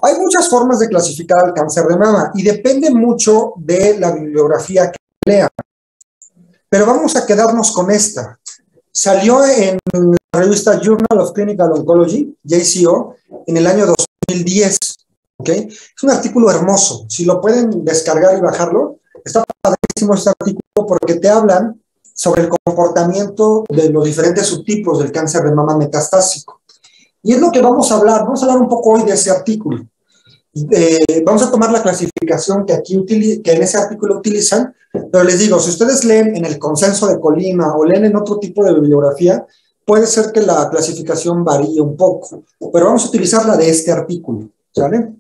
Hay muchas formas de clasificar el cáncer de mama y depende mucho de la bibliografía que lean. Pero vamos a quedarnos con esta. Salió en la revista Journal of Clinical Oncology, JCO, en el año 2010. ¿Okay? Es un artículo hermoso. Si lo pueden descargar y bajarlo, está padrísimo este artículo porque te hablan sobre el comportamiento de los diferentes subtipos del cáncer de mama metastásico. Y es lo que vamos a hablar. Vamos a hablar un poco hoy de ese artículo. Vamos a tomar la clasificación que en ese artículo utilizan, pero les digo, si ustedes leen en el Consenso de Colima o leen en otro tipo de bibliografía, puede ser que la clasificación varíe un poco, pero vamos a utilizar la de este artículo, ¿sale?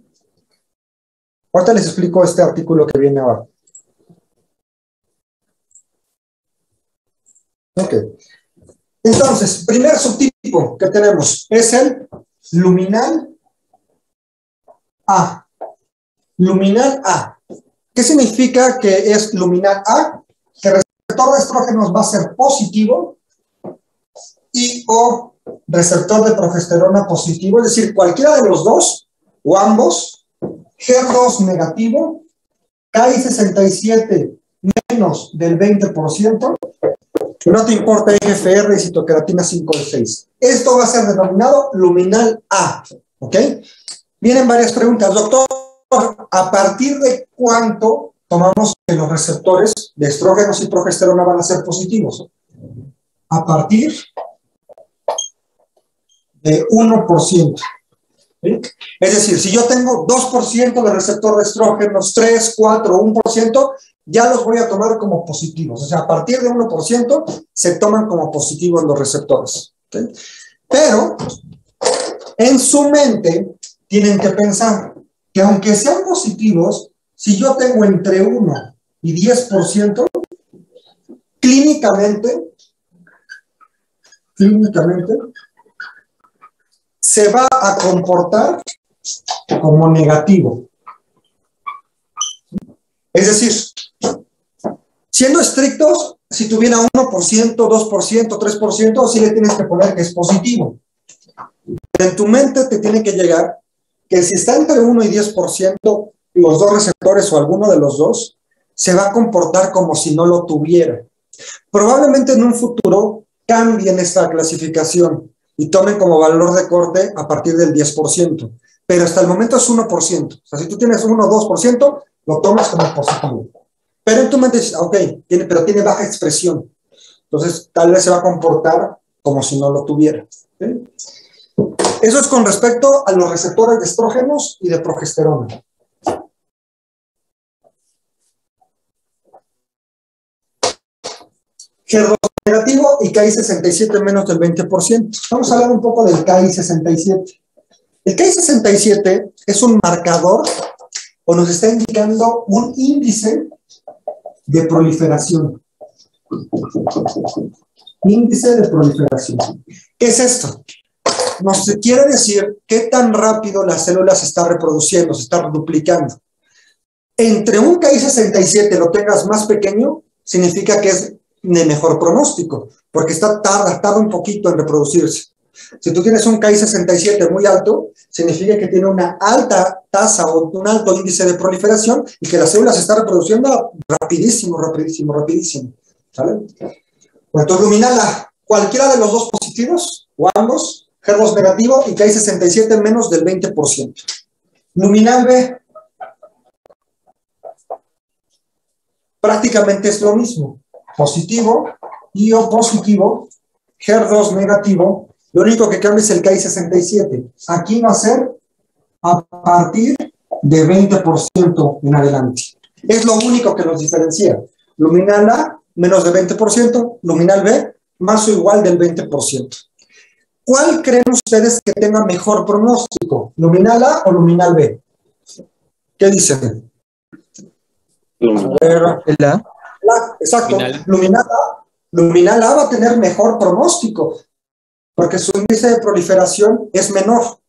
Ahorita les explico este artículo que viene ahora. Ok. Entonces, primer subtipo que tenemos es el luminal A. Luminal A. ¿Qué significa que es luminal A? Que el receptor de estrógenos va a ser positivo y o receptor de progesterona positivo, es decir, cualquiera de los dos o ambos, HER2 negativo, Ki67 menos del 20%, no te importa IGFR y citoqueratina 5 o 6. Esto va a ser denominado luminal A, ¿ok? Vienen varias preguntas. Doctor, ¿a partir de cuánto tomamos que los receptores de estrógenos y progesterona van a ser positivos? A partir de 1%. ¿Sí? Es decir, si yo tengo 2% de receptor de estrógenos, 3, 4, 1%, ya los voy a tomar como positivos. O sea, a partir de 1% se toman como positivos los receptores. ¿Sí? Pero en su mente tienen que pensar que aunque sean positivos, si yo tengo entre 1 y 10%, clínicamente se va a comportar como negativo. Es decir, siendo estrictos, si tuviera 1%, 2%, 3%, sí le tienes que poner que es positivo. Pero en tu mente te tiene que llegar que si está entre 1 y 10%, los dos receptores o alguno de los dos, se va a comportar como si no lo tuviera. Probablemente en un futuro cambien esta clasificación y tomen como valor de corte a partir del 10%. Pero hasta el momento es 1%. O sea, si tú tienes 1 o 2%, lo tomas como positivo. Pero en tu mente dices, ok, pero tiene baja expresión. Entonces, tal vez se va a comportar como si no lo tuviera. ¿Sí? Eso es con respecto a los receptores de estrógenos y de progesterona. HER2 negativo y Ki67 menos del 20%. Vamos a hablar un poco del Ki67. El Ki67 es un marcador o nos está indicando un índice de proliferación. Índice de proliferación. ¿Qué es esto? Nos quiere decir qué tan rápido la célula se está reproduciendo, se está duplicando. Entre un Ki67 lo tengas más pequeño, significa que es de mejor pronóstico, porque tarda un poquito en reproducirse. Si tú tienes un Ki67 muy alto, significa que tiene una alta tasa o un alto índice de proliferación y que la célula se está reproduciendo rapidísimo. ¿Sale? Entonces, luminal A, cualquiera de los dos positivos o ambos, HER2 negativo y Ki67 menos del 20%. Luminal B, prácticamente es lo mismo. Positivo y o positivo, HER2 negativo, lo único que cambia es el Ki67. Aquí va a ser a partir de 20% en adelante. Es lo único que los diferencia. Luminal A, menos de 20%, luminal B, más o igual del 20%. ¿Cuál creen ustedes que tenga mejor pronóstico? ¿Luminal A o luminal B? ¿Qué dicen? El A. Exacto. Luminal A va a tener mejor pronóstico porque su índice de proliferación es menor.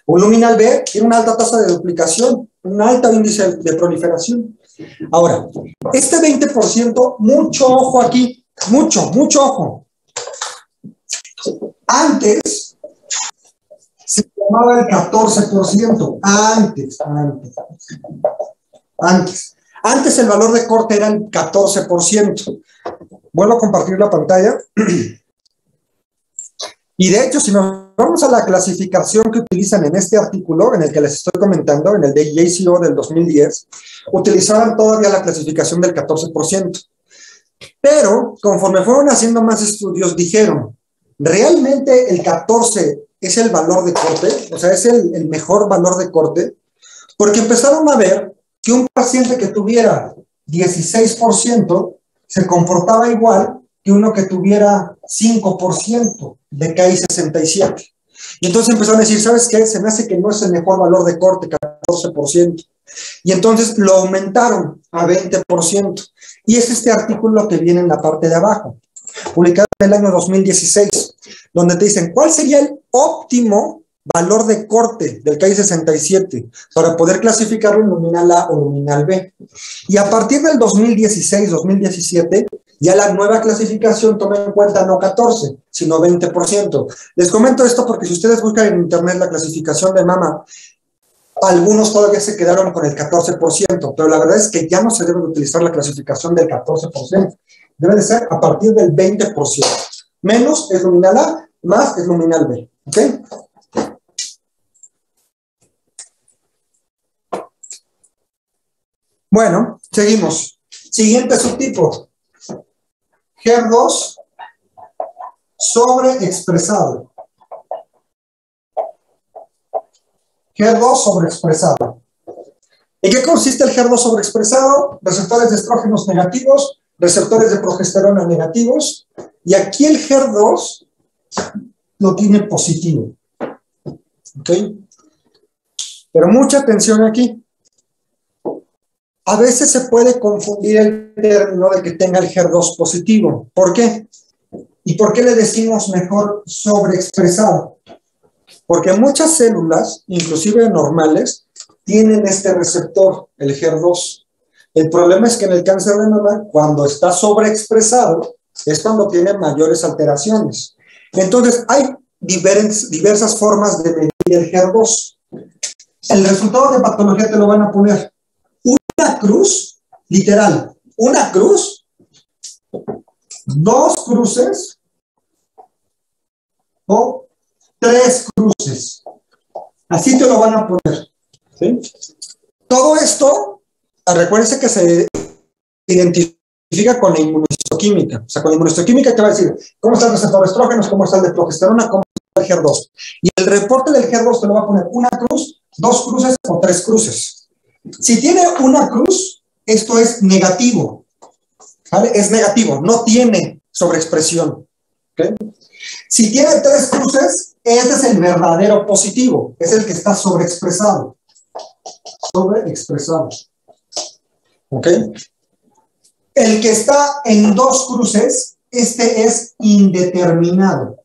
Un luminal B tiene una alta tasa de duplicación, un alto índice de proliferación. Ahora, este 20%, mucho ojo aquí, mucho ojo. Antes se tomaba el 14%. Antes el valor de corte era el 14%. Vuelvo a compartir la pantalla. Y de hecho, si nos vamos a la clasificación que utilizan en este artículo, en el que les estoy comentando, en el de JCO del 2010, utilizaban todavía la clasificación del 14%. Pero, conforme fueron haciendo más estudios, dijeron, ¿realmente el 14 es el valor de corte? O sea, ¿es el mejor valor de corte? Porque empezaron a ver que un paciente que tuviera 16% se comportaba igual que uno que tuviera 5% de KI67. Y entonces empezaron a decir, ¿sabes qué? Se me hace que no es el mejor valor de corte, 14%. Y entonces lo aumentaron a 20%. Y es este artículo que viene en la parte de abajo, publicado en el año 2016, donde te dicen, ¿cuál sería el óptimo valor de corte del KI67 para poder clasificarlo en luminal A o luminal B? Y a partir del 2016-2017, ya la nueva clasificación toma en cuenta no 14, sino 20%. Les comento esto porque si ustedes buscan en internet la clasificación de mama, algunos todavía se quedaron con el 14%, pero la verdad es que ya no se debe de utilizar la clasificación del 14%. Debe de ser a partir del 20%. Menos es luminal A, más es luminal B. ¿Ok? Bueno, seguimos. Siguiente subtipo. HER2 sobreexpresado. HER2 sobreexpresado. ¿En qué consiste el HER2 sobreexpresado? Receptores de estrógenos negativos, receptores de progesterona negativos, y aquí el HER2 lo tiene positivo. ¿Ok? Pero mucha atención aquí. A veces se puede confundir el término de que tenga el HER2 positivo. ¿Por qué? ¿Y por qué le decimos mejor sobreexpresado? Porque muchas células, inclusive normales, tienen este receptor, el HER2. El problema es que en el cáncer de mama, cuando está sobreexpresado, es cuando tiene mayores alteraciones. Entonces, hay diversas formas de medir el HER2. El resultado de patología te lo van a poner. Una cruz, literal, una cruz, dos cruces o tres cruces. Así te lo van a poner. ¿Sí? Todo esto, recuérdense que se identifica con la inmunohistoquímica. O sea, con la inmunohistoquímica te va a decir cómo está el receptor de estrógenos, cómo está el de progesterona, cómo está el HER2. Y el reporte del HER2 te lo va a poner una cruz, dos cruces o tres cruces. Si tiene una cruz, esto es negativo. ¿Vale? Es negativo, no tiene sobreexpresión. ¿Okay? Si tiene tres cruces, ese es el verdadero positivo, es el que está sobreexpresado. Sobreexpresado. ¿Ok? El que está en dos cruces, este es indeterminado.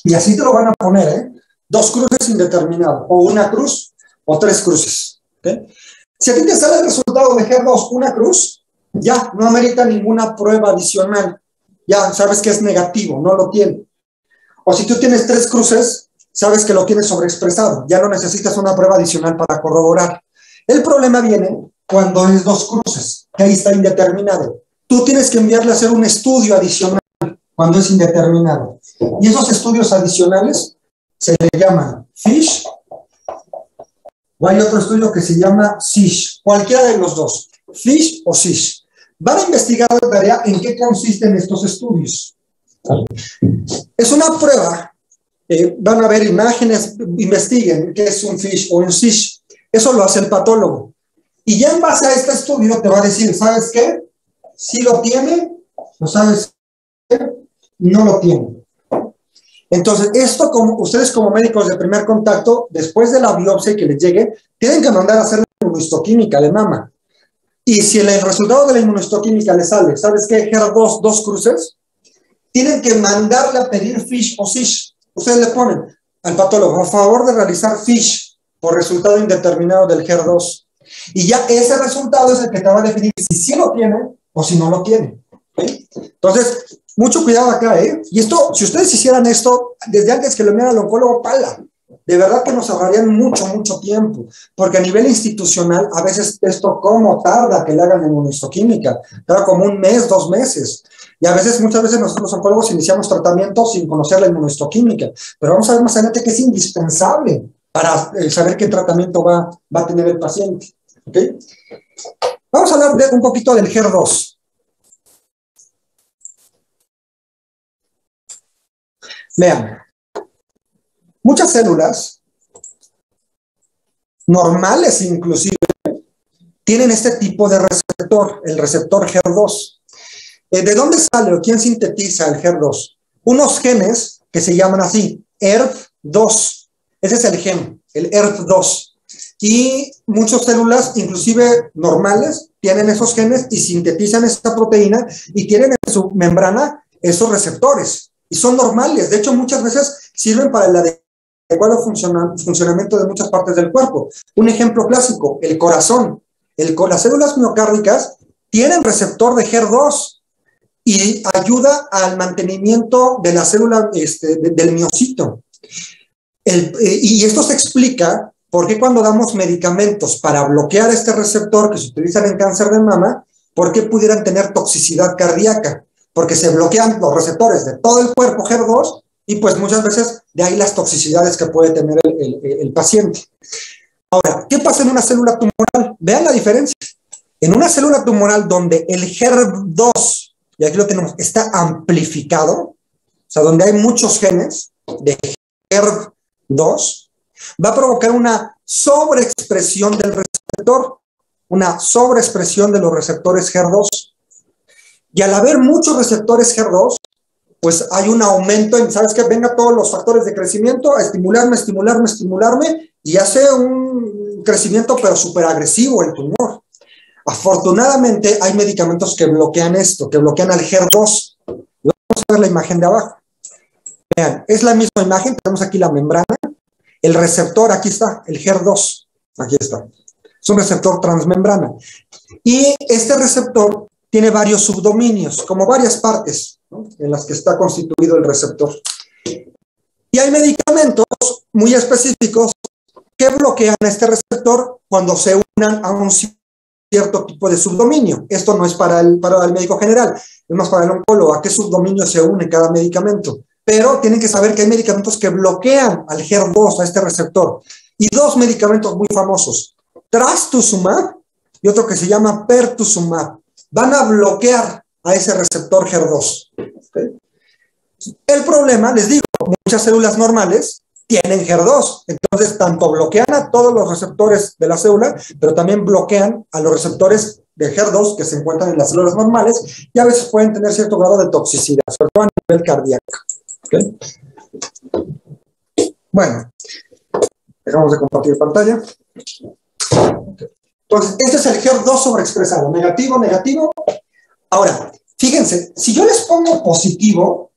Y así te lo van a poner, ¿eh? Dos cruces indeterminado, o una cruz, o tres cruces. ¿Okay? Si a ti te sale el resultado de HER2 una cruz, ya no amerita ninguna prueba adicional. Ya sabes que es negativo, no lo tiene. O si tú tienes tres cruces, sabes que lo tienes sobreexpresado. Ya no necesitas una prueba adicional para corroborar. El problema viene cuando es dos cruces, que ahí está indeterminado. Tú tienes que enviarle a hacer un estudio adicional cuando es indeterminado. Y esos estudios adicionales se le llaman FISH, o hay otro estudio que se llama SISH, cualquiera de los dos, FISH o SISH. Van a investigar de tarea en qué consisten estos estudios. Es una prueba, van a ver imágenes, investiguen qué es un FISH o un SISH. Eso lo hace el patólogo. Y ya en base a este estudio te va a decir, ¿sabes qué? Si lo tiene, ¿no sabes qué? No lo tiene. Entonces, esto como ustedes como médicos de primer contacto, después de la biopsia que les llegue, tienen que mandar a hacer la inmunohistoquímica de mama. Y si el resultado de la inmunohistoquímica le sale, ¿sabes qué? HER2, dos cruces, tienen que mandarle a pedir FISH o SISH. Ustedes le ponen al patólogo, a favor de realizar FISH por resultado indeterminado del HER2. Y ya ese resultado es el que te va a definir si sí lo tiene o si no lo tiene. ¿Okay? Entonces, Mucho cuidado acá, ¿eh? Y esto, si ustedes hicieran esto, desde antes que lo enviaran al oncólogo, pala. De verdad que nos ahorrarían mucho, mucho tiempo, porque a nivel institucional, a veces esto, ¿cómo tarda que le hagan inmunohistoquímica? Tarda como un mes, 2 meses. Y a veces, muchas veces nosotros los oncólogos iniciamos tratamientos sin conocer la inmunohistoquímica. Pero vamos a ver más adelante que es indispensable para saber qué tratamiento va a tener el paciente. ¿Ok? Vamos a hablar un poquito del HER2. Vean, muchas células, normales inclusive, tienen este tipo de receptor, el receptor HER2. ¿De dónde sale o quién sintetiza el HER2? Unos genes que se llaman así, ERF2. Ese es el gen, el ERF2. Y muchas células, inclusive normales, tienen esos genes y sintetizan esta proteína y tienen en su membrana esos receptores. Y son normales. De hecho, muchas veces sirven para el adecuado funcionamiento de muchas partes del cuerpo. Un ejemplo clásico, el corazón. Las células miocárdicas tienen receptor de HER2 y ayuda al mantenimiento de la célula del miocito. Y esto se explica por qué cuando damos medicamentos para bloquear este receptor que se utilizan en cáncer de mama, por qué pudieran tener toxicidad cardíaca, porque se bloquean los receptores de todo el cuerpo HER2 y pues muchas veces de ahí las toxicidades que puede tener el paciente. Ahora, ¿qué pasa en una célula tumoral? Vean la diferencia. En una célula tumoral donde el HER2, y aquí lo tenemos, está amplificado, o sea, donde hay muchos genes de HER2, va a provocar una sobreexpresión del receptor, una sobreexpresión de los receptores HER2. Y al haber muchos receptores HER2, pues hay un aumento en, ¿sabes qué? Venga todos los factores de crecimiento a estimularme, y hace un crecimiento pero súper agresivo el tumor. Afortunadamente hay medicamentos que bloquean esto, que bloquean al HER2. Vamos a ver la imagen de abajo. Vean, es la misma imagen, tenemos aquí la membrana, el receptor, aquí está, el HER2, aquí está. Es un receptor transmembrana. Y este receptor tiene varios subdominios, como varias partes, ¿no?, en las que está constituido el receptor. Y hay medicamentos muy específicos que bloquean este receptor cuando se unan a un cierto tipo de subdominio. Esto no es para el médico general, es más para el oncólogo, a qué subdominio se une cada medicamento. Pero tienen que saber que hay medicamentos que bloquean al HER2, a este receptor. Y dos medicamentos muy famosos, trastuzumab y otro que se llama pertuzumab, van a bloquear a ese receptor HER2. ¿Okay? El problema, les digo, muchas células normales tienen HER2, entonces tanto bloquean a todos los receptores de la célula, pero también bloquean a los receptores de HER2 que se encuentran en las células normales y a veces pueden tener cierto grado de toxicidad, sobre todo a nivel cardíaco. ¿Okay? Bueno, dejamos de compartir pantalla. Okay. Entonces, este es el HER2 sobreexpresado, negativo, negativo. Ahora, fíjense, si yo les pongo positivo,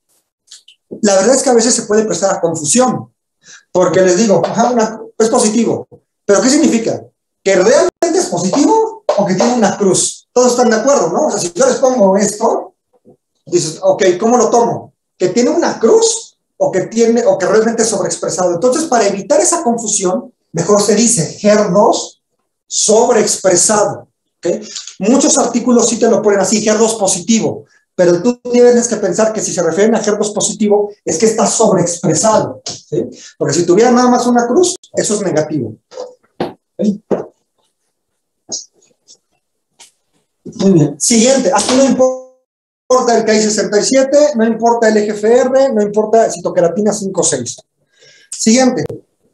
la verdad es que a veces se puede prestar a confusión, porque les digo, es positivo, pero ¿qué significa? ¿Que realmente es positivo o que tiene una cruz? Todos están de acuerdo, ¿no? O sea, si yo les pongo esto, dices, ok, ¿cómo lo tomo? ¿Que tiene una cruz o que realmente es sobreexpresado? Entonces, para evitar esa confusión, mejor se dice HER2 sobreexpresado. ¿Okay? Muchos artículos sí te lo ponen así, HER2 positivo, pero tú tienes que pensar que si se refieren a HER2 positivo, es que está sobreexpresado. ¿Sí? Porque si tuviera nada más una cruz, eso es negativo. ¿Okay? Muy bien. Siguiente, aquí no importa el Ki-67, no importa el EGFR, no importa citoqueratina 5-6. Siguiente,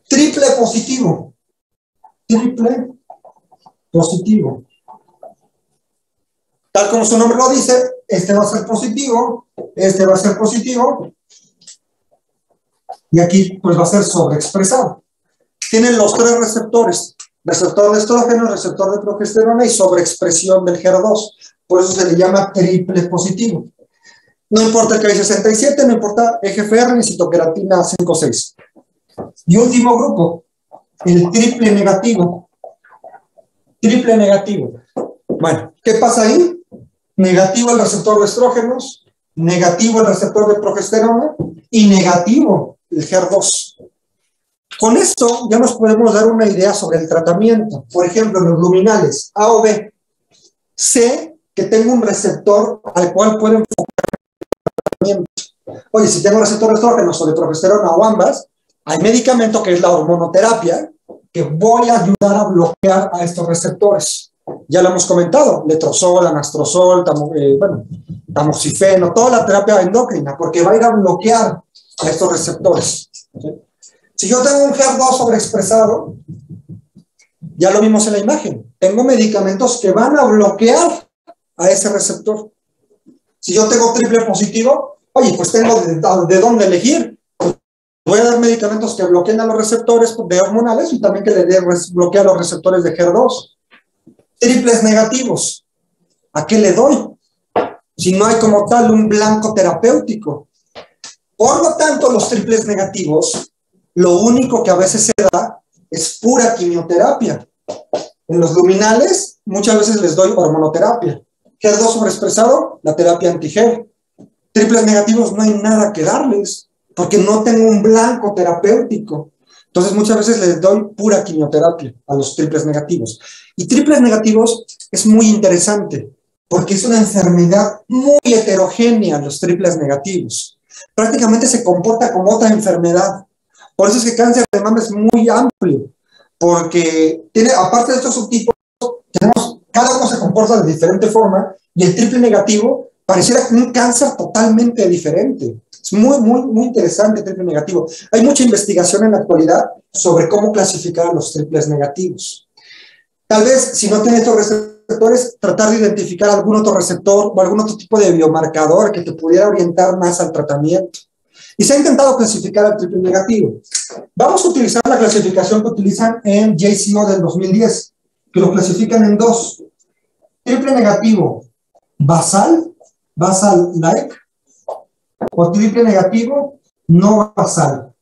triple positivo. Triple positivo. Tal como su nombre lo dice, este va a ser positivo, este va a ser positivo, y aquí pues va a ser sobreexpresado. Tienen los tres receptores, receptor de estrógeno, receptor de progesterona y sobreexpresión del HER2. Por eso se le llama triple positivo. No importa el Ki-67, no importa EGFR ni citoqueratina 5-6. Y último grupo, el triple negativo. Triple negativo. Bueno, ¿qué pasa ahí? Negativo el receptor de estrógenos, negativo el receptor de progesterona y negativo el HER2. Con esto ya nos podemos dar una idea sobre el tratamiento. Por ejemplo, los luminales A o B. Sé que tengo un receptor al cual puedo enfocar el tratamiento. Oye, si tengo receptor de estrógenos o de progesterona o ambas, hay medicamento que es la hormonoterapia que voy a ayudar a bloquear a estos receptores. Ya lo hemos comentado, letrozol, anastrozol, tamoxifeno, toda la terapia endocrina, porque va a ir a bloquear a estos receptores. ¿Sí? Si yo tengo un HER2 sobreexpresado, ya lo vimos en la imagen, tengo medicamentos que van a bloquear a ese receptor. Si yo tengo triple positivo, oye, pues tengo de dónde elegir. Pues voy a dar medicamentos que bloqueen a los receptores de hormonales y también que le den bloquear a los receptores de HER2. Triples negativos, ¿a qué le doy? Si no hay como tal un blanco terapéutico. Por lo tanto, los triples negativos, lo único que a veces se da es pura quimioterapia. En los luminales, muchas veces les doy hormonoterapia. HER2 sobreexpresado, la terapia anti-HER. Triples negativos no hay nada que darles, porque no tengo un blanco terapéutico. Entonces, muchas veces les doy pura quimioterapia a los triples negativos. Y triples negativos es muy interesante, porque es una enfermedad muy heterogénea, los triples negativos. Prácticamente se comporta como otra enfermedad. Por eso es que cáncer de mama es muy amplio, porque tiene, aparte de estos subtipos, cada uno se comporta de diferente forma, y el triple negativo pareciera un cáncer totalmente diferente. Es muy interesante el triple negativo. Hay mucha investigación en la actualidad sobre cómo clasificar a los triples negativos. Tal vez, si no tiene estos receptores, tratar de identificar algún otro receptor o algún otro tipo de biomarcador que te pudiera orientar más al tratamiento. Y se ha intentado clasificar al triple negativo. Vamos a utilizar la clasificación que utilizan en JCO del 2010, que lo clasifican en dos. Triple negativo basal, basal-like, o triple negativo no basal.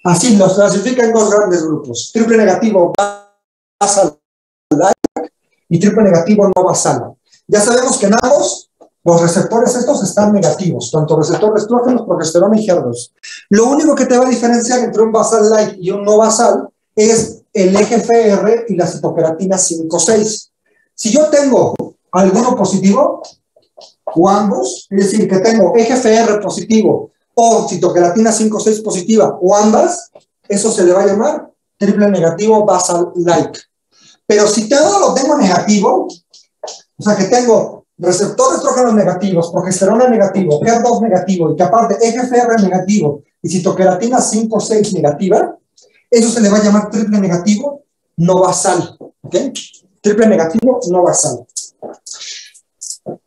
Así los clasifican en dos grandes grupos. Triple negativo basal-like y triple negativo no basal. Ya sabemos que en ambos los receptores estos están negativos, tanto receptor de estrógenos, progesterona y HER2. Lo único que te va a diferenciar entre un basal-like y un no basal es el EGFR y la citoqueratina 5,6. Si yo tengo alguno positivo, o ambos, es decir, que tengo EGFR positivo o citoqueratina 5,6 positiva, o ambas, eso se le va a llamar triple negativo basal-like. Pero si todo lo tengo negativo, o sea que tengo receptor de estrógenos negativos, progesterona negativo, HER2 negativo, y que aparte EGFR negativo y citoqueratina 5,6 negativa, eso se le va a llamar triple negativo no basal. ¿Ok? Triple negativo no basal.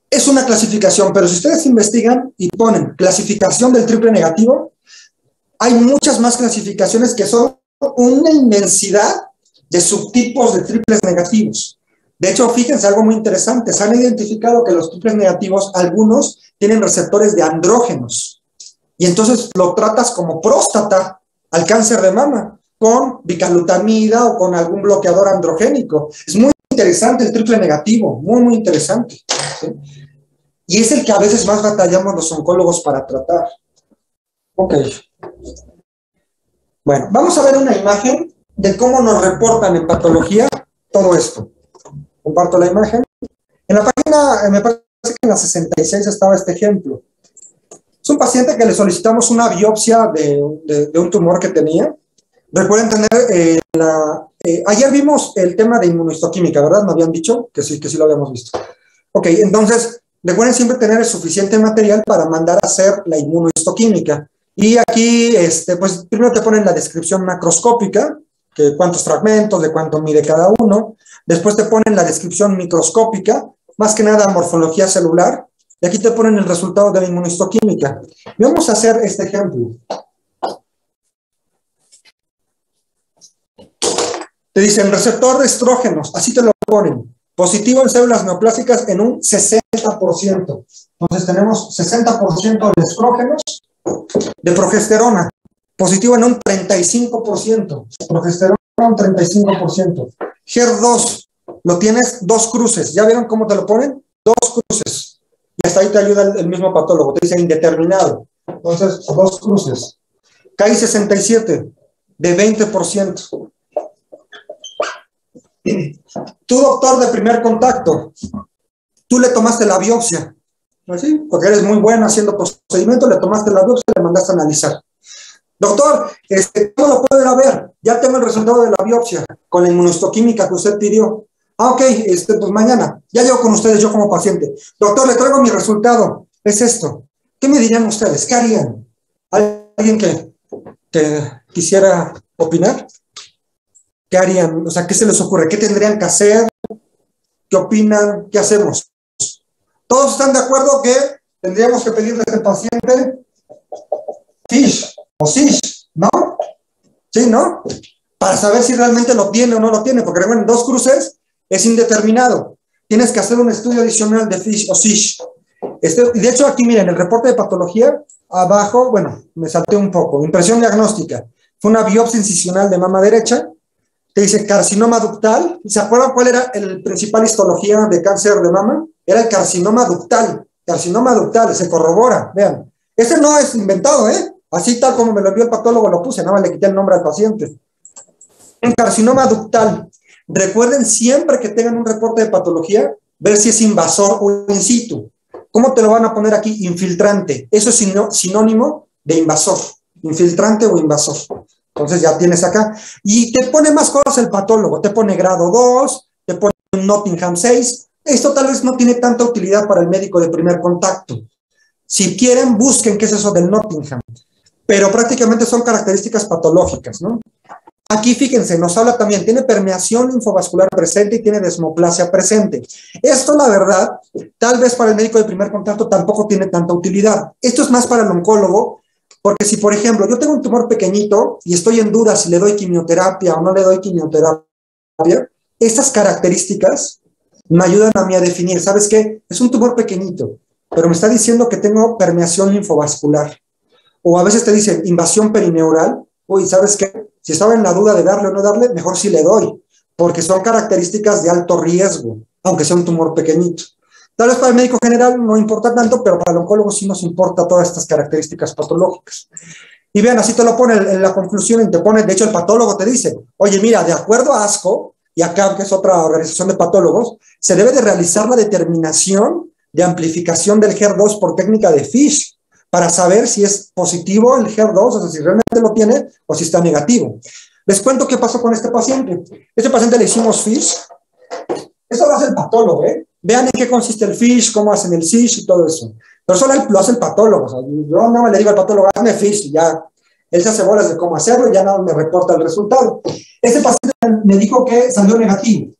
Es una clasificación, pero si ustedes investigan y ponen clasificación del triple negativo, hay muchas más clasificaciones que son una inmensidad de subtipos de triples negativos. De hecho, fíjense algo muy interesante. Se han identificado que los triples negativos, algunos tienen receptores de andrógenos. Y entonces lo tratas como próstata al cáncer de mama, con bicalutamida o con algún bloqueador androgénico. Es muy interesante el triple negativo, muy interesante. ¿Sí? Y es el que a veces más batallamos los oncólogos para tratar. Ok. Bueno, vamos a ver una imagen de cómo nos reportan en patología todo esto. Comparto la imagen. En la página, me parece que en la 66 estaba este ejemplo. Es un paciente que le solicitamos una biopsia de un tumor que tenía. Recuerden tener ayer vimos el tema de inmunohistoquímica, ¿verdad? Me habían dicho que sí lo habíamos visto. Ok, entonces, recuerden siempre tener el suficiente material para mandar a hacer la inmunohistoquímica. Y aquí, pues, primero te ponen la descripción macroscópica, que cuántos fragmentos, de cuánto mide cada uno. Después te ponen la descripción microscópica, más que nada morfología celular. Y aquí te ponen el resultado de la inmunohistoquímica. Y vamos a hacer este ejemplo. Te dicen receptor de estrógenos, así te lo ponen. Positivo en células neoplásicas en un 60%. Entonces tenemos 60% de estrógenos, de progesterona. Positivo en un 35%. Progesterona un 35%. HER2, lo tienes dos cruces. ¿Ya vieron cómo te lo ponen? Dos cruces. y hasta ahí te ayuda el mismo patólogo, te dice indeterminado. Entonces, 2 cruces. KI67, de 20%. Tú, doctor de primer contacto, tú le tomaste la biopsia, ¿sí? Porque eres muy bueno haciendo procedimientos, le tomaste la biopsia, le mandaste a analizar. Doctor, ¿cómo lo puedo ir a ver? Ya tengo el resultado de la biopsia con la inmunohistoquímica que usted pidió. Ah, ok, pues mañana. Ya llego con ustedes, yo como paciente. Doctor, le traigo mi resultado. Es esto. ¿Qué me dirían ustedes? ¿Qué harían? ¿Alguien que quisiera opinar? ¿Qué harían? O sea, ¿qué se les ocurre? ¿Qué tendrían que hacer? ¿Qué opinan? ¿Qué hacemos? ¿Todos están de acuerdo que tendríamos que pedirle al paciente FISH o SISH, ¿no? Sí, ¿no? Para saber si realmente lo tiene o no lo tiene, porque recuerden, 2 cruces es indeterminado. Tienes que hacer un estudio adicional de FISH o SISH. De hecho, aquí miren, el reporte de patología, abajo, bueno, me salté un poco. Impresión diagnóstica. Fue una biopsia incisional de mama derecha. Te dice carcinoma ductal. ¿Se acuerdan cuál era el principal histología de cáncer de mama? Era el carcinoma ductal. Carcinoma ductal, se corrobora. Vean, ese no es inventado, ¿eh? Así tal como me lo envió el patólogo lo puse, nada más le quité el nombre al paciente. Un carcinoma ductal. Recuerden siempre que tengan un reporte de patología, ver si es invasor o in situ. ¿Cómo te lo van a poner aquí? Infiltrante. Eso es sinónimo de invasor. Infiltrante o invasor. Entonces ya tienes acá. Y te pone más cosas el patólogo. Te pone grado 2, te pone un Nottingham 6. Esto tal vez no tiene tanta utilidad para el médico de primer contacto. Si quieren, busquen qué es eso del Nottingham. Pero prácticamente son características patológicas, ¿no? Aquí, fíjense, nos habla también, tiene permeación linfovascular presente y tiene desmoplasia presente. Esto, la verdad, tal vez para el médico de primer contacto tampoco tiene tanta utilidad. Esto es más para el oncólogo, porque si, por ejemplo, yo tengo un tumor pequeñito y estoy en duda si le doy quimioterapia o no le doy quimioterapia, estas características me ayudan a mí a definir, ¿sabes qué? Es un tumor pequeñito, pero me está diciendo que tengo permeación linfovascular. O a veces te dicen invasión perineural. Uy, ¿sabes qué? Si estaba en la duda de darle o no darle, mejor sí le doy, porque son características de alto riesgo, aunque sea un tumor pequeñito. Tal vez para el médico general no importa tanto, pero para el oncólogo sí nos importa todas estas características patológicas. Y vean, así te lo pone en la conclusión y te pone, de hecho el patólogo te dice, oye, mira, de acuerdo a ASCO, y acá que es otra organización de patólogos, se debe de realizar la determinación de amplificación del HER2 por técnica de FISH, para saber si es positivo el HER2, o sea, si realmente lo tiene o si está negativo. Les cuento qué pasó con este paciente. Este paciente le hicimos FISH. Eso lo hace el patólogo, ¿eh? Vean en qué consiste el FISH, cómo hacen el SISH y todo eso. Pero solo lo hace el patólogo. O sea, yo nada más le digo al patólogo, hazme FISH y ya. Él se hace bolas de cómo hacerlo y ya nada me reporta el resultado. Este paciente me dijo que salió negativo.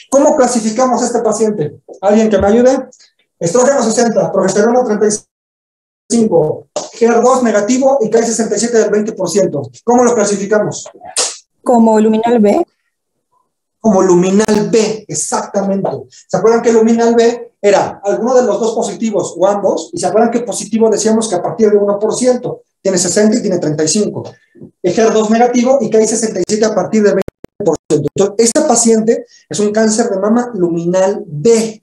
¿Cómo clasificamos a este paciente? ¿Alguien que me ayude? Estrógeno 60, progesterona 35, HER2 negativo y KI67 del 20%. ¿Cómo lo clasificamos? Como luminal B. Como luminal B, exactamente. ¿Se acuerdan que luminal B era alguno de los dos positivos o ambos? Y se acuerdan que positivo decíamos que a partir de 1%, tiene 60 y tiene 35. HER2 negativo y KI67 a partir del 20%. Entonces, este paciente es un cáncer de mama luminal B,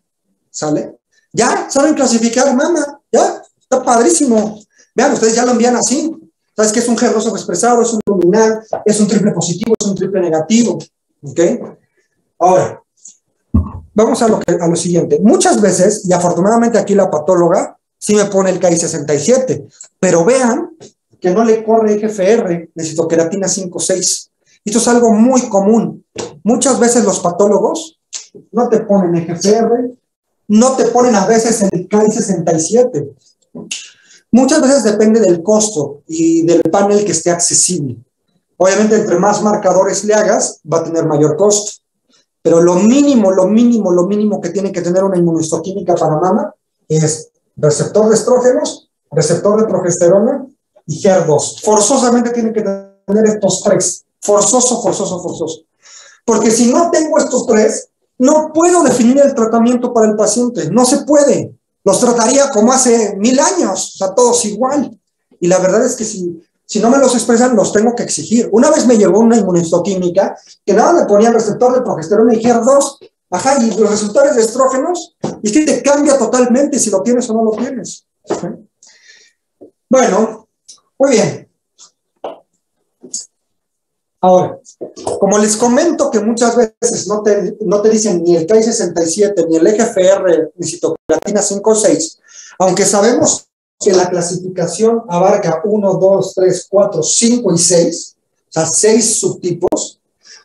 ¿sale? Ya saben clasificar mama, ya, está padrísimo. Vean, ustedes ya lo envían así. ¿Sabes qué es un HER2 sobreexpresado? Es un luminal, es un triple positivo, es un triple negativo. ¿Ok? Ahora, vamos a lo siguiente. Muchas veces, y afortunadamente aquí la patóloga sí me pone el KI67, pero vean que no le corre GFR de citoqueratina 5-6. Esto es algo muy común. Muchas veces los patólogos no te ponen EGFR, no te ponen a veces el KI67. Muchas veces depende del costo y del panel que esté accesible. Obviamente, entre más marcadores le hagas, va a tener mayor costo. Pero lo mínimo que tiene que tener una inmunohistoquímica para mama es receptor de estrógenos, receptor de progesterona y HER2. Forzosamente tiene que tener estos tres. Forzoso. Porque si no tengo estos tres, no puedo definir el tratamiento para el paciente. No se puede. Los trataría como hace 1000 años, o sea, todos igual. Y la verdad es que si no me los expresan, los tengo que exigir. Una vez me llegó una inmunohistoquímica que nada me ponía receptor de progesterona y HER2. Ajá, y los receptores de estrógenos, y es que te cambia totalmente si lo tienes o no lo tienes. ¿Sí? Bueno, muy bien. Ahora, como les comento que muchas veces no te dicen ni el Ki-67, ni el EGFR, ni citocromatina 5 o 6, aunque sabemos que la clasificación abarca 1, 2, 3, 4, 5 y 6, o sea, 6 subtipos,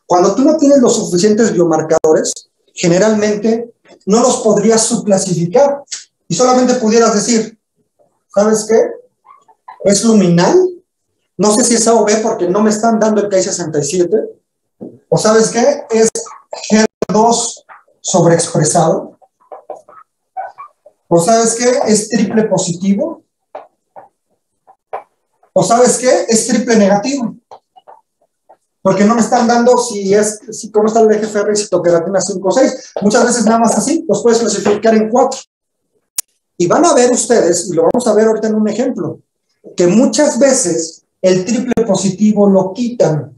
cuando tú no tienes los suficientes biomarcadores, generalmente no los podrías subclasificar y solamente pudieras decir, ¿sabes qué? Es luminal. No sé si es A o B porque no me están dando el Ki-67. ¿O sabes qué? Es HER2 sobreexpresado. ¿O sabes qué? Es triple positivo. ¿O sabes qué? Es triple negativo. Porque no me están dando cómo está el EGFR y citocromatina 5 o 6. Muchas veces nada más así, los puedes clasificar en 4. Y van a ver ustedes, y lo vamos a ver ahorita en un ejemplo, que muchas veces el triple positivo lo quitan.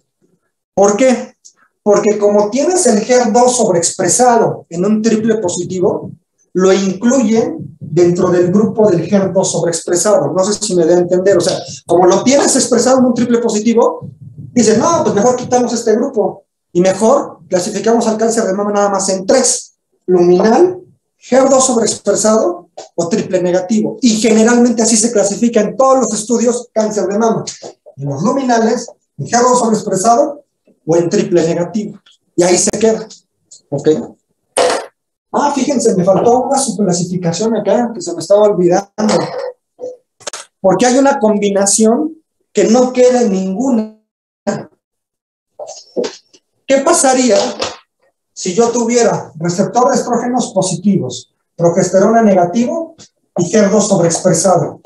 ¿Por qué? Porque como tienes el HER2 sobreexpresado en un triple positivo, lo incluyen dentro del grupo del HER2 sobreexpresado. No sé si me da a entender. O sea, como lo tienes expresado en un triple positivo, dicen, no, pues mejor quitamos este grupo. Y mejor clasificamos al cáncer de mama nada más en 3. Luminal, HER2 sobreexpresado o triple negativo. Y generalmente así se clasifica en todos los estudios cáncer de mama. En los luminales, en HER2 sobreexpresado o en triple negativo. Y ahí se queda. ¿Ok? Ah, fíjense, me faltó una subclasificación acá que se me estaba olvidando. Porque hay una combinación que no queda en ninguna. ¿Qué pasaría si yo tuviera receptor de estrógenos positivos, progesterona negativo y HER2 sobreexpresado?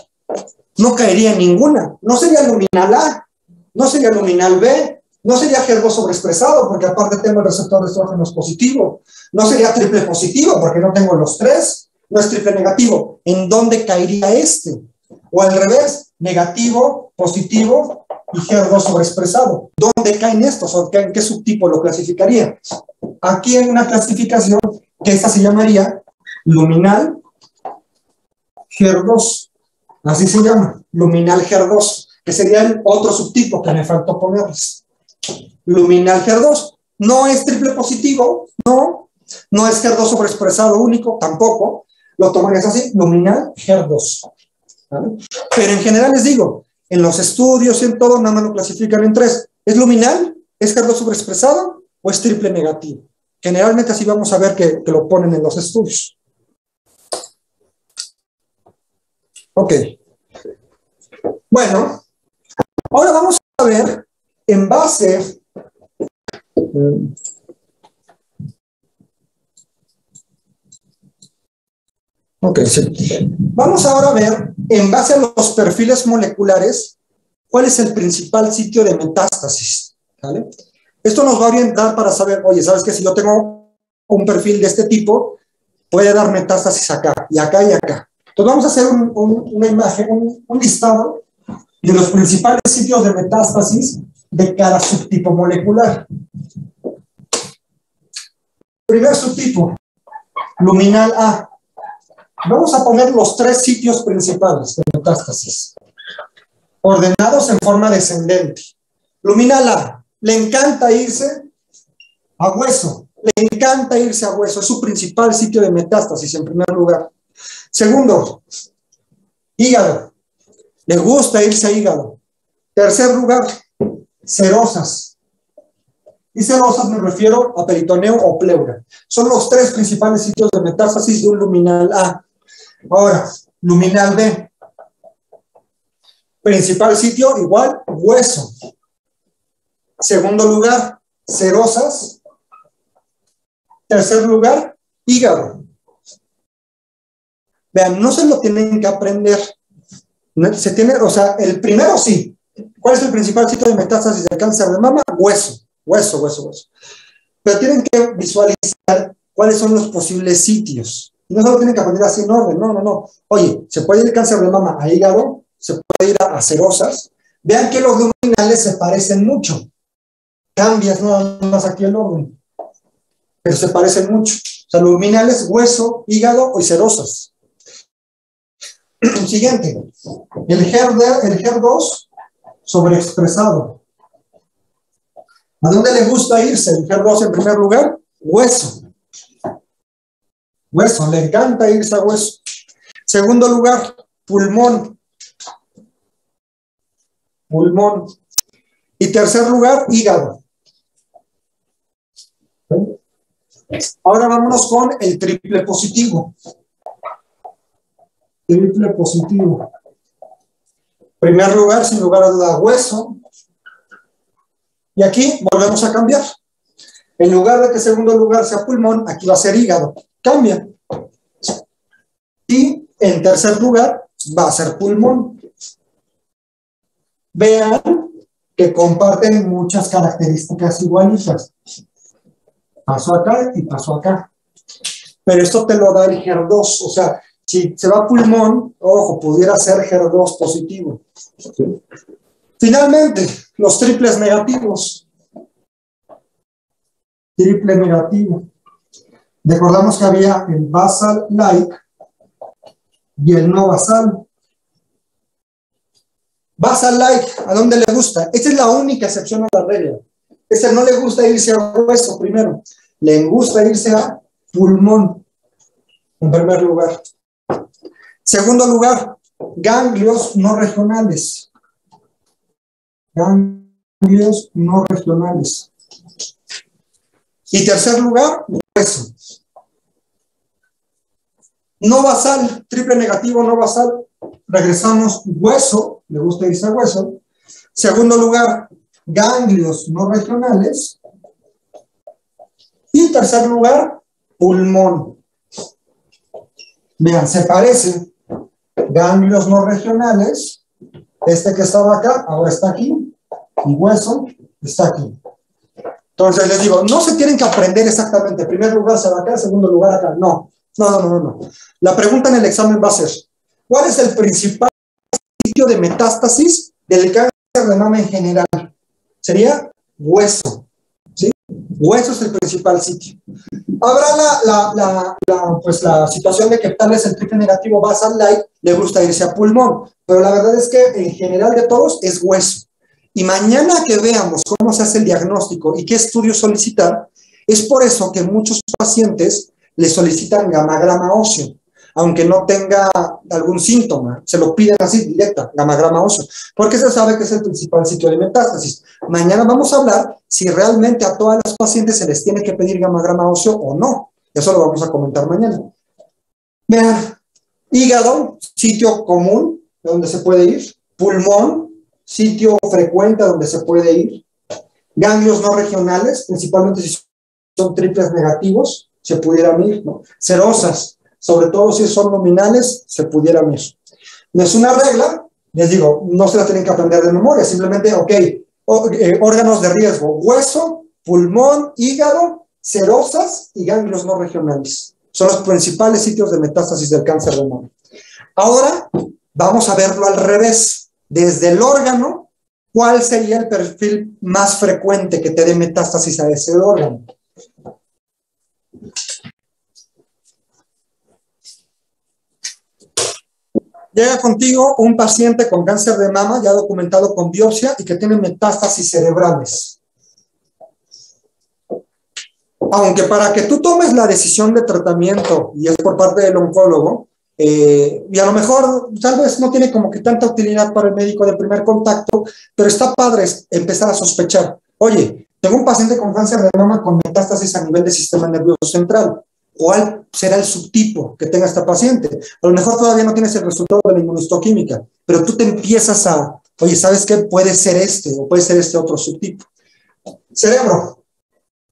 No caería en ninguna. No sería luminal A, no sería luminal B, no sería HER2 sobreexpresado, porque aparte tengo el receptor de estrógenos positivo. No sería triple positivo, porque no tengo los 3. No es triple negativo. ¿En dónde caería este? O al revés, negativo, positivo y HER2 sobreexpresado. ¿Dónde caen estos? ¿O en qué subtipo lo clasificaría? Aquí hay una clasificación que esta se llamaría luminal HER2. Así se llama, luminal HER2, que sería el otro subtipo que me faltó ponerles. Luminal HER2. No es triple positivo, no es HER2 sobreexpresado único, tampoco. Lo tomarías así, luminal HER2. ¿Vale? Pero en general les digo, en los estudios y en todo, nada más lo clasifican en 3. ¿Es luminal? ¿Es HER2 sobreexpresado? ¿O es triple negativo? Generalmente así vamos a ver que lo ponen en los estudios. Ok. Bueno, ahora vamos a ver en base... Ok, sí. Vamos ahora a ver, en base a los perfiles moleculares, cuál es el principal sitio de metástasis. ¿Vale? Esto nos va a orientar para saber, oye, ¿sabes qué? Si yo tengo un perfil de este tipo, puede dar metástasis acá, y acá, y acá. Entonces vamos a hacer una imagen, un listado de los principales sitios de metástasis de cada subtipo molecular. Primer subtipo, luminal A. Vamos a poner los 3 sitios principales de metástasis, ordenados en forma descendente. Luminal A, le encanta irse a hueso, le encanta irse a hueso, es su principal sitio de metástasis en primer lugar. Segundo, hígado, le gusta irse a hígado. Tercer lugar, serosas. Y serosas me refiero a peritoneo o pleura. Son los 3 principales sitios de metástasis de un luminal A. Ahora, luminal B. Principal sitio, igual, hueso. Segundo lugar, serosas. Tercer lugar, hígado. Vean, no se lo tienen que aprender. Se tiene, o sea, el primero sí. ¿Cuál es el principal sitio de metástasis del cáncer de mama? Hueso. Hueso. Pero tienen que visualizar cuáles son los posibles sitios. Y no solo tienen que aprender así en orden, no. Oye, se puede ir el cáncer de mama a hígado, se puede ir a serosas. Vean que los luminales se parecen mucho. Cambias nada más aquí el orden. pero se parecen mucho. O sea, luminales, hueso, hígado y serosas. Siguiente. El HER2 sobreexpresado. ¿A dónde le gusta irse el HER2 en primer lugar? Hueso. Hueso, le encanta irse a hueso. Segundo lugar, pulmón. Pulmón. Y tercer lugar, hígado. Ahora vámonos con el triple positivo. Triple positivo. Primer lugar, sin lugar a duda, hueso. Y aquí volvemos a cambiar. En lugar de que segundo lugar sea pulmón, aquí va a ser hígado. Cambia. Y en tercer lugar va a ser pulmón. Vean que comparten muchas características igualitas. Pasó acá y pasó acá. Pero esto te lo da el HER2. O sea, si se va a pulmón, ojo, pudiera ser HER2 positivo. Finalmente, los triples negativos. Triple negativo. Recordamos que había el basal-like y el no basal. Basal-like, ¿a dónde le gusta? Esta es la única excepción a la regla. Este no le gusta irse a hueso primero. Le gusta irse a pulmón, en primer lugar. Segundo lugar, ganglios no regionales. Ganglios no regionales. Y tercer lugar, hueso. No basal, triple negativo, no basal. Regresamos, hueso, le gusta irse a hueso. Segundo lugar, ganglios no regionales. Y tercer lugar, pulmón. Vean, se parecen. Ganglios no regionales. Este que estaba acá, ahora está aquí. Y hueso está aquí. Entonces les digo, no se tienen que aprender exactamente. En primer lugar se va acá, en segundo lugar acá. No. La pregunta en el examen va a ser, ¿cuál es el principal sitio de metástasis del cáncer de mama en general? Sería hueso. ¿Sí? Hueso es el principal sitio. Habrá la situación de que tal vez el triple negativo basal-like le gusta irse a pulmón, pero la verdad es que en general de todos es hueso. Y mañana que veamos cómo se hace el diagnóstico y qué estudios solicitar, es por eso que muchos pacientes le solicitan gamagrama óseo, aunque no tenga algún síntoma, se lo piden así directa, gamagrama óseo, porque se sabe que es el principal sitio de metástasis. Mañana vamos a hablar si realmente a todas las pacientes se les tiene que pedir gamagrama óseo o no. Eso lo vamos a comentar mañana. Vean, hígado, sitio común donde se puede ir, pulmón, sitio frecuente donde se puede ir, ganglios no regionales, principalmente si son triples negativos, se pudieran ir, ¿no? Serosas, sobre todo si son luminales, se pudieran ir. No es una regla, les digo, no se la tienen que aprender de memoria, simplemente, órganos de riesgo, hueso, pulmón, hígado, serosas y ganglios no regionales. Son los principales sitios de metástasis del cáncer de mama. Ahora, vamos a verlo al revés. Desde el órgano, ¿cuál sería el perfil más frecuente que te dé metástasis a ese órgano? Llega contigo un paciente con cáncer de mama ya documentado con biopsia y que tiene metástasis cerebrales. Aunque para que tú tomes la decisión de tratamiento, y es por parte del oncólogo, y a lo mejor tal vez no tiene como que tanta utilidad para el médico de primer contacto, pero está padre empezar a sospechar. Oye, tengo un paciente con cáncer de mama con metástasis a nivel del sistema nervioso central. ¿Cuál será el subtipo que tenga esta paciente? A lo mejor todavía no tienes el resultado de la inmunohistoquímica, pero tú te empiezas oye, ¿sabes qué? Puede ser este o puede ser este otro subtipo. Cerebro.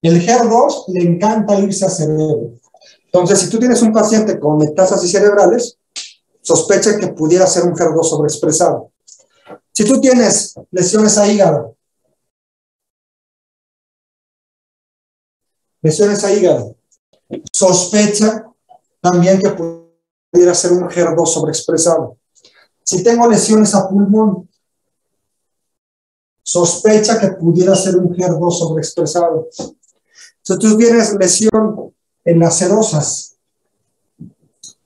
El HER2 le encanta irse a cerebro. Entonces, si tú tienes un paciente con metástasis cerebrales, sospecha que pudiera ser un HER2 sobreexpresado. Si tú tienes lesiones a hígado, sospecha también que pudiera ser un HER2 sobreexpresado. Si tengo lesiones a pulmón, sospecha que pudiera ser un HER2 sobreexpresado. Si tú tienes lesión en las sedosas,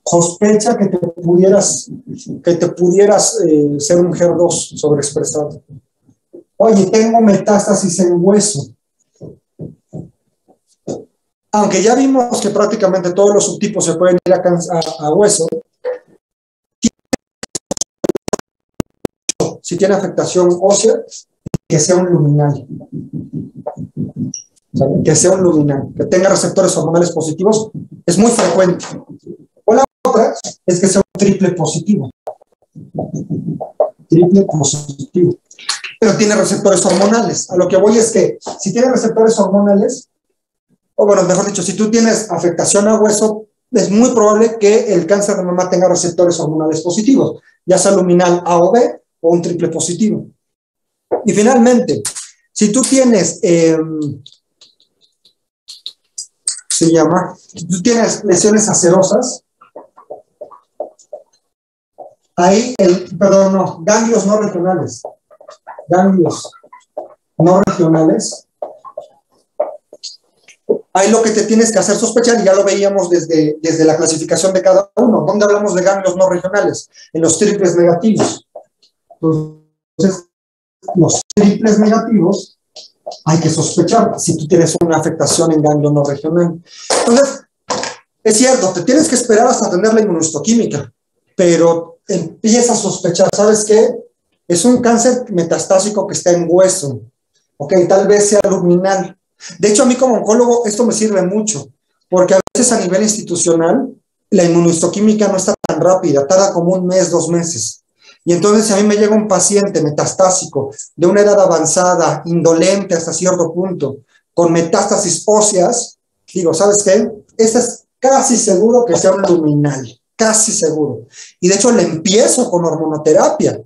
sospecha que te pudieras ser un HER2 sobreexpresado. Oye, tengo metástasis en hueso. Aunque ya vimos que prácticamente todos los subtipos se pueden ir a hueso, si tiene afectación ósea, que sea un luminal. Que sea un luminal, que tenga receptores hormonales positivos, es muy frecuente. O la otra es que sea un triple positivo. Triple positivo. Pero tiene receptores hormonales. A lo que voy es que si tiene receptores hormonales, o bueno, mejor dicho, si tú tienes afectación a hueso, es muy probable que el cáncer de mama tenga receptores hormonales positivos, ya sea luminal A o B o un triple positivo. Y finalmente, si tú tienes, si tú tienes lesiones acerosas, ahí, ganglios no regionales. Ganglios no regionales. Ahí lo que te tienes que hacer sospechar, y ya lo veíamos desde la clasificación de cada uno. ¿Dónde hablamos de ganglios no regionales? En los triples negativos. Entonces, los triples negativos hay que sospechar si tú tienes una afectación en ganglio no regional. Entonces, es cierto, te tienes que esperar hasta tener la inmunohistoquímica, pero empieza a sospechar, ¿sabes qué? Es un cáncer metastásico que está en hueso, ok, tal vez sea luminal. De hecho, a mí como oncólogo esto me sirve mucho, porque a veces a nivel institucional la inmunohistoquímica no está tan rápida, tarda como 1 mes, 2 meses. Y entonces si a mí me llega un paciente metastásico de una edad avanzada, indolente hasta cierto punto, con metástasis óseas, digo, ¿sabes qué? Este es casi seguro que sea un luminal, casi seguro. Y de hecho le empiezo con hormonoterapia,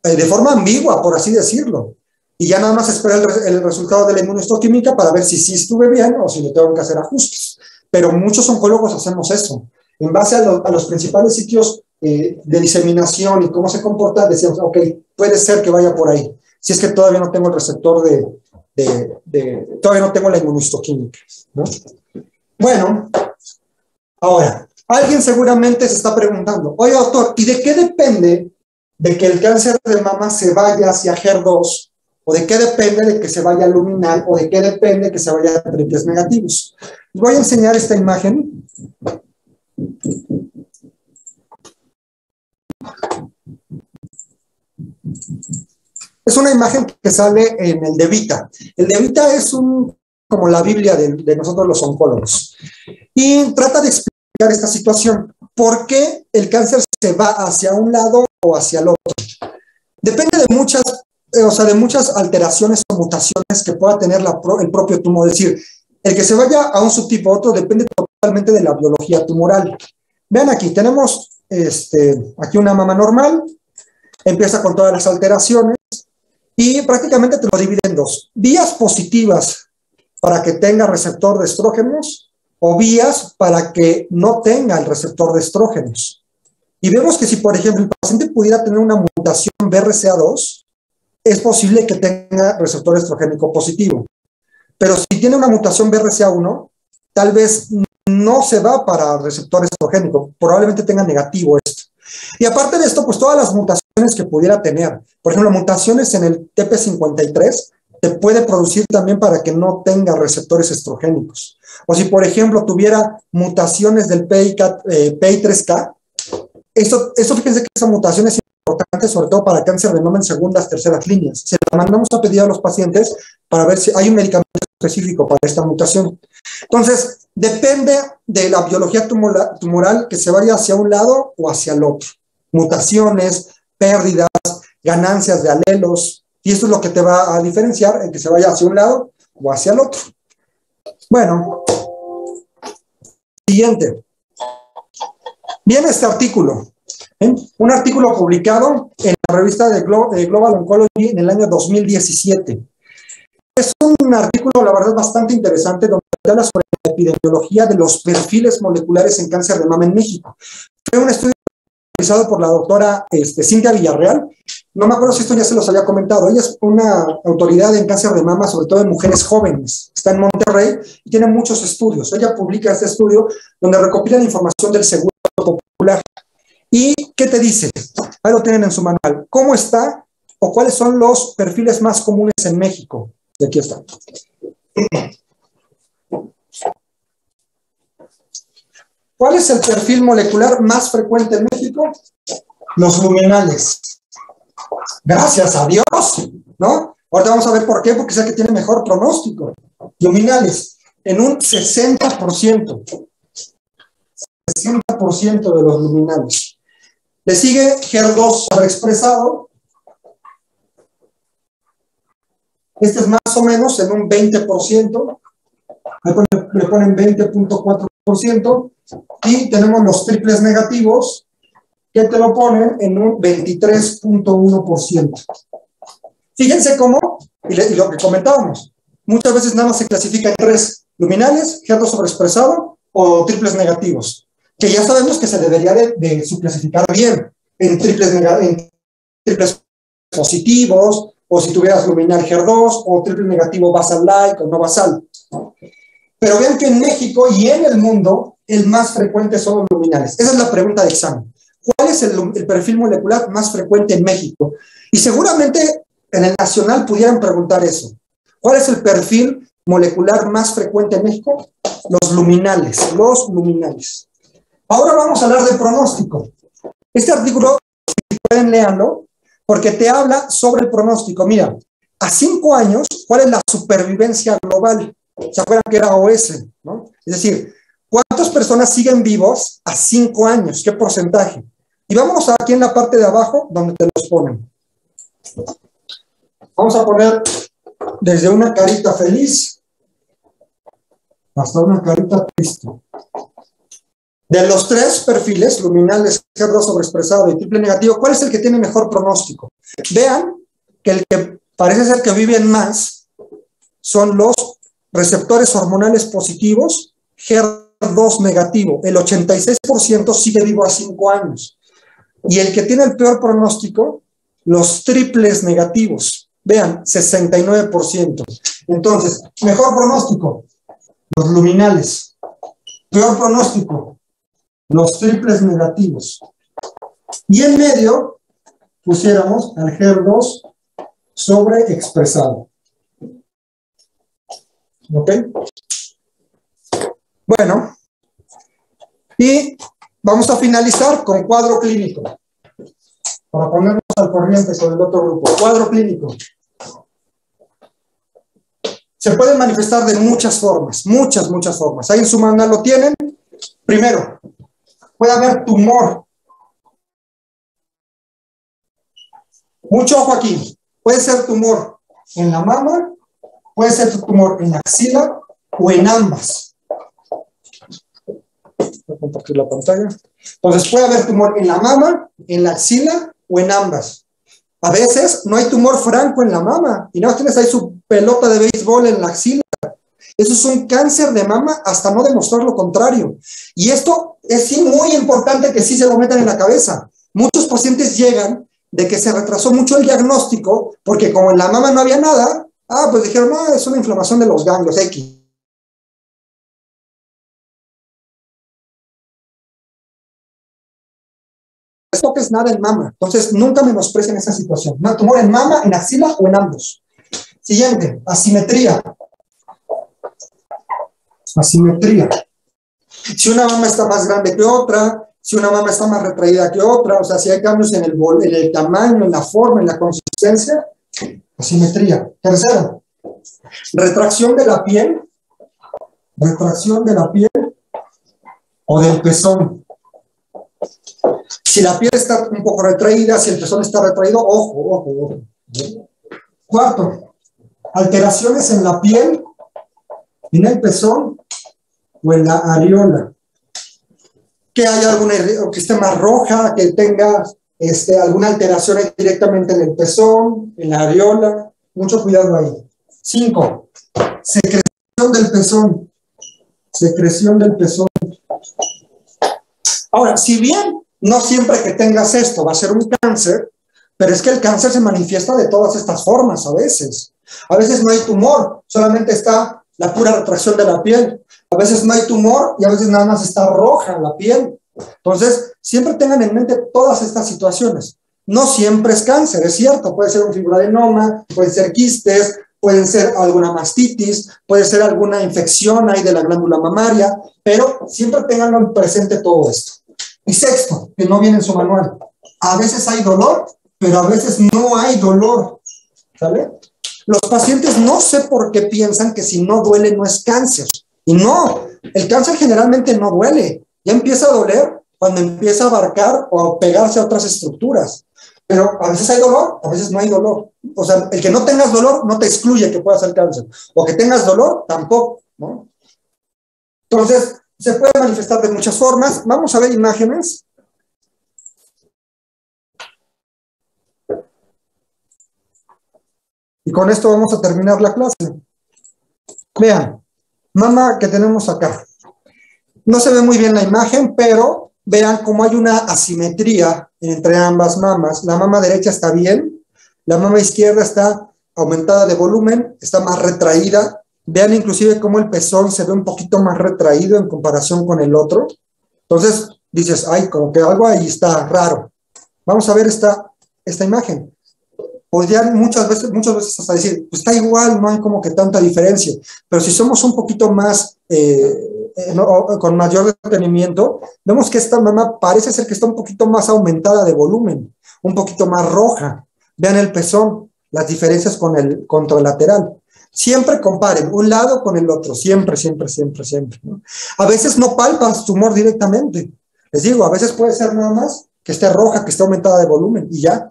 de forma ambigua, por así decirlo. Y ya nada más esperar el resultado de la inmunohistoquímica para ver si sí estuve bien o si le tengo que hacer ajustes. Pero muchos oncólogos hacemos eso. En base a los principales sitios de diseminación y cómo se comporta, decíamos, ok, puede ser que vaya por ahí. Si es que todavía no tengo el receptor todavía no tengo la inmunohistoquímica, ¿no? Bueno, ahora, alguien seguramente se está preguntando, oye doctor, ¿y de qué depende de que el cáncer de mama se vaya hacia HER2? ¿O de qué depende de que se vaya luminal? ¿O de qué depende de que se vaya a triples negativos? Les voy a enseñar esta imagen. Es una imagen que sale en el DeVita. El DeVita es como la Biblia de nosotros los oncólogos. Y trata de explicar esta situación. ¿Por qué el cáncer se va hacia un lado o hacia el otro? Depende de muchas alteraciones o mutaciones que pueda tener el propio tumor. Es decir, el que se vaya a un subtipo a otro depende totalmente de la biología tumoral. Vean aquí, tenemos aquí una mama normal, empieza con todas las alteraciones y prácticamente te lo divide en dos. Vías positivas para que tenga receptor de estrógenos o vías para que no tenga el receptor de estrógenos. Y vemos que si, por ejemplo, el paciente pudiera tener una mutación BRCA2, es posible que tenga receptor estrogénico positivo. Pero si tiene una mutación BRCA1, tal vez no se va para receptor estrogénico, probablemente tenga negativo esto. Y aparte de esto, pues todas las mutaciones que pudiera tener, por ejemplo, mutaciones en el TP53, te puede producir también para que no tenga receptores estrogénicos. O si, por ejemplo, tuviera mutaciones del PI3K, esto fíjense que esa mutación es importante, sobre todo para cáncer de mama en segundas, terceras líneas. Se la mandamos a pedir a los pacientes para ver si hay un medicamento específico para esta mutación. Entonces, depende de la biología tumoral que se vaya hacia un lado o hacia el otro. Mutaciones, pérdidas, ganancias de alelos, y esto es lo que te va a diferenciar en que se vaya hacia un lado o hacia el otro. Bueno, siguiente. Viene este artículo, un artículo publicado en la revista de Global Oncology en el año 2017. Es un artículo, la verdad, bastante interesante, donde habla sobre la epidemiología de los perfiles moleculares en cáncer de mama en México. Fue un estudio realizado por la doctora Cintia Villarreal no me acuerdo si esto ya se los había comentado, ella es una autoridad en cáncer de mama, sobre todo en mujeres jóvenes, está en Monterrey y tiene muchos estudios. Ella publica este estudio donde recopila la información del Seguro Popular. ¿Y qué te dice? Ahí lo tienen en su manual. ¿Cómo está o cuáles son los perfiles más comunes en México? Y aquí está. ¿Cuál es el perfil molecular más frecuente en México? Los luminales. Gracias a Dios, ¿no? Ahorita vamos a ver por qué, porque es el que tiene mejor pronóstico. Luminales, en un 60%. 60% de los luminales. Le sigue HER2 sobreexpresado. Este es más o menos en un 20%. Le ponen 20.4%. Y tenemos los triples negativos, que te lo ponen en un 23.1%. Fíjense cómo, y lo que comentábamos, muchas veces nada más se clasifica en 3: luminales, HER2 sobreexpresado o triples negativos, que ya sabemos que se debería de subclasificar bien en triples positivos, o si tuvieras luminal HER2, o triple negativo basal-like o no basal. Pero vean que en México y en el mundo, el más frecuente son los luminales. Esa es la pregunta de examen. ¿Cuál es el perfil molecular más frecuente en México? Y seguramente en el nacional pudieran preguntar eso. ¿Cuál es el perfil molecular más frecuente en México? Los luminales, los luminales. Ahora vamos a hablar de pronóstico. Este artículo, si pueden, léanlo, porque te habla sobre el pronóstico. Mira, a 5 años, ¿cuál es la supervivencia global? ¿Se acuerdan que era OS, ¿no? Es decir, ¿cuántas personas siguen vivos a 5 años? ¿Qué porcentaje? Y vamos aquí en la parte de abajo, donde te los ponen. Vamos a poner desde una carita feliz hasta una carita triste. De los 3 perfiles, luminales, HER2 sobreexpresado y triple negativo, ¿cuál es el que tiene mejor pronóstico? Vean que el que parece ser que viven más son los receptores hormonales positivos, HER2 negativo. El 86% sigue vivo a 5 años. Y el que tiene el peor pronóstico, los triples negativos. Vean, 69%. Entonces, mejor pronóstico, los luminales. Peor pronóstico, los triples negativos. Y en medio pusiéramos al HER2 sobreexpresado. ¿Ok? Bueno, y vamos a finalizar con cuadro clínico, para ponernos al corriente con el otro grupo. Cuadro clínico. Se puede manifestar de muchas formas, muchas formas. Ahí en su manual lo tienen. Primero, puede haber tumor. Mucho ojo aquí. Puede ser tumor en la mama, puede ser tumor en la axila o en ambas. Voy a compartir la pantalla. Entonces puede haber tumor en la mama, en la axila o en ambas. A veces no hay tumor franco en la mama y no tienes ahí su pelota de béisbol en la axila. Eso es un cáncer de mama hasta no demostrar lo contrario. Y esto es sí muy importante que sí se lo metan en la cabeza. Muchos pacientes llegan de que se retrasó mucho el diagnóstico porque como en la mama no había nada, pues dijeron, no, es una inflamación de los ganglios X. No toques nada en mama. Entonces, nunca menosprecien esa situación. No, tumor en mama, en axila o en ambos. Siguiente, asimetría. Asimetría. Si una mama está más grande que otra, si una mama está más retraída que otra, o sea, si hay cambios en el tamaño, en la forma, en la consistencia, asimetría. Tercero, retracción de la piel. Retracción de la piel o del pezón. Si la piel está un poco retraída, si el pezón está retraído, ojo. Cuarto, alteraciones en la piel, en el pezón o en la areola. Que haya alguna, que esté más roja, que tenga alguna alteración directamente en el pezón, en la areola. Mucho cuidado ahí. 5. Secreción del pezón. Secreción del pezón. Ahora, si bien no siempre que tengas esto va a ser un cáncer, pero es que el cáncer se manifiesta de todas estas formas a veces. A veces no hay tumor, solamente está la pura retracción de la piel. A veces no hay tumor y a veces nada más está roja la piel. Entonces, siempre tengan en mente todas estas situaciones. No siempre es cáncer, es cierto, puede ser un fibroadenoma, pueden ser quistes, pueden ser alguna mastitis, puede ser alguna infección ahí de la glándula mamaria, pero siempre tenganlo en presente todo esto. Y sexto, que no viene en su manual, a veces hay dolor, pero a veces no hay dolor, ¿sale? Los pacientes no sé por qué piensan que si no duele no es cáncer. Y no, el cáncer generalmente no duele. Ya empieza a doler cuando empieza a abarcar o a pegarse a otras estructuras. Pero a veces hay dolor, a veces no hay dolor. O sea, el que no tengas dolor no te excluye que pueda ser cáncer. O que tengas dolor, tampoco, ¿no? Entonces, se puede manifestar de muchas formas. Vamos a ver imágenes. Y con esto vamos a terminar la clase. Vean, mama que tenemos acá. No se ve muy bien la imagen, pero vean cómo hay una asimetría entre ambas mamas. La mama derecha está bien, la mama izquierda está aumentada de volumen, está más retraída. Vean inclusive cómo el pezón se ve un poquito más retraído en comparación con el otro. Entonces dices, ay, como que algo ahí está raro. Vamos a ver esta imagen. Podrían muchas veces hasta decir, pues está igual, no hay como que tanta diferencia. Pero si somos un poquito más, con mayor detenimiento, vemos que esta mama parece ser que está un poquito más aumentada de volumen, un poquito más roja. Vean el pezón, las diferencias con el contralateral. Siempre comparen un lado con el otro, siempre, siempre, siempre, siempre, ¿no? A veces no palpas tumor directamente. Les digo, a veces puede ser nada más que esté roja, que esté aumentada de volumen y ya.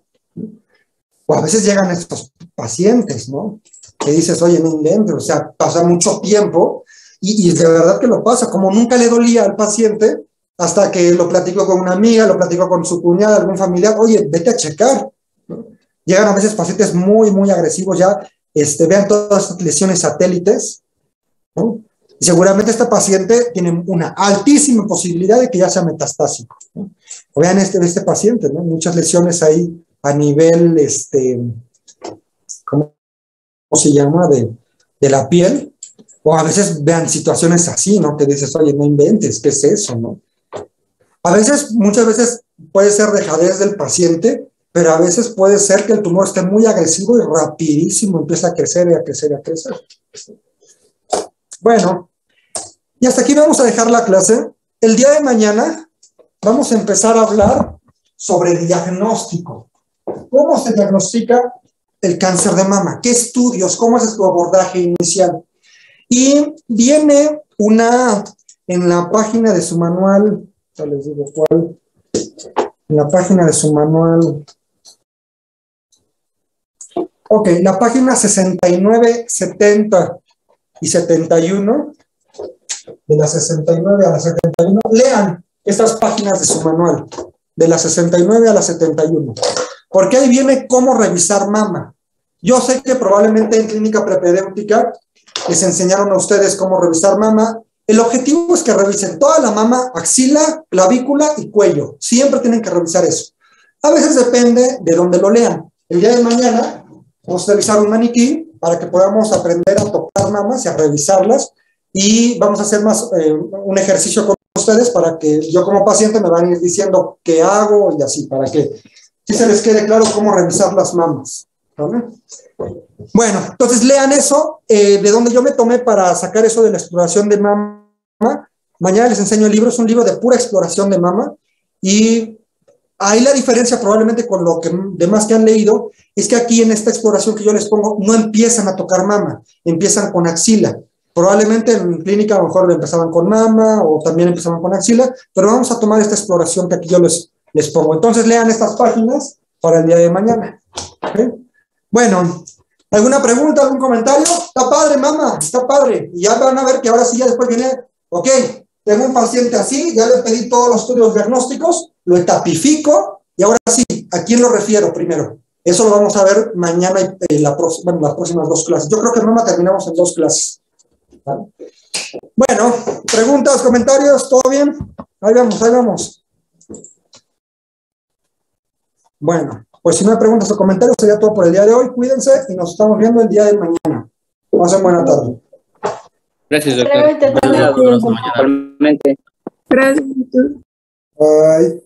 O a veces llegan estos pacientes, ¿no? Que dices, oye, no inventes, o sea, pasa mucho tiempo y de verdad que lo pasa, como nunca le dolía al paciente, hasta que lo platico con una amiga, lo platico con su cuñada, algún familiar, oye, vete a checar, ¿no? Llegan a veces pacientes muy, muy agresivos ya, vean todas estas lesiones satélites, ¿no? Y seguramente este paciente tiene una altísima posibilidad de que ya sea metastásico, ¿no? O vean este paciente, ¿no? Muchas lesiones ahí a nivel, ¿cómo se llama? De la piel. O a veces vean situaciones así, ¿no? Que dices, oye, no inventes, ¿qué es eso, no? A veces, muchas veces puede ser dejadez del paciente, pero a veces puede ser que el tumor esté muy agresivo y rapidísimo empieza a crecer y a crecer y a crecer. Bueno, y hasta aquí vamos a dejar la clase. El día de mañana vamos a empezar a hablar sobre diagnóstico. ¿Cómo se diagnostica el cáncer de mama? ¿Qué estudios? ¿Cómo es su abordaje inicial? Y viene en la página de su manual, ya les digo cuál, en la página de su manual, ok, la página 69, 70 y 71, de la 69 a la 71, lean estas páginas de su manual, de la 69 a la 71. Porque ahí viene cómo revisar mama. Yo sé que probablemente en clínica prepedéutica les enseñaron a ustedes cómo revisar mama. El objetivo es que revisen toda la mama, axila, clavícula y cuello. Siempre tienen que revisar eso. A veces depende de dónde lo lean. El día de mañana vamos a revisar un maniquí para que podamos aprender a tocar mamas y a revisarlas. Y vamos a hacer más un ejercicio con ustedes para que yo como paciente me van a ir diciendo qué hago y así, para que sí se les quede claro cómo revisar las mamas, ¿vale? Bueno, entonces lean eso, de donde yo me tomé para sacar eso de la exploración de mama. Mañana les enseño el libro, es un libro de pura exploración de mama, y ahí la diferencia probablemente con lo que demás que han leído, es que aquí en esta exploración que yo les pongo, no empiezan a tocar mama, empiezan con axila. Probablemente en clínica a lo mejor empezaban con mama, o también empezaban con axila, pero vamos a tomar esta exploración que aquí yo les pongo. Entonces lean estas páginas para el día de mañana. ¿Okay? Bueno, ¿alguna pregunta, algún comentario? Está padre, mamá, está padre. Y ya van a ver que ahora sí, ya después viene, ok, tengo un paciente así, ya le pedí todos los estudios diagnósticos, lo etapifico, y ahora sí, ¿a quién lo refiero primero? Eso lo vamos a ver mañana y las próximas 2 clases. Yo creo que mamá terminamos en 2 clases. ¿Vale? Bueno, preguntas, comentarios, ¿todo bien? Ahí vamos, ahí vamos. Bueno. Pues si no hay preguntas o comentarios, sería todo por el día de hoy. Cuídense y nos estamos viendo el día de mañana. Pasen buena tarde. Gracias, doctor. Gracias. Nos vemos mañana. Igualmente. Gracias. Bye.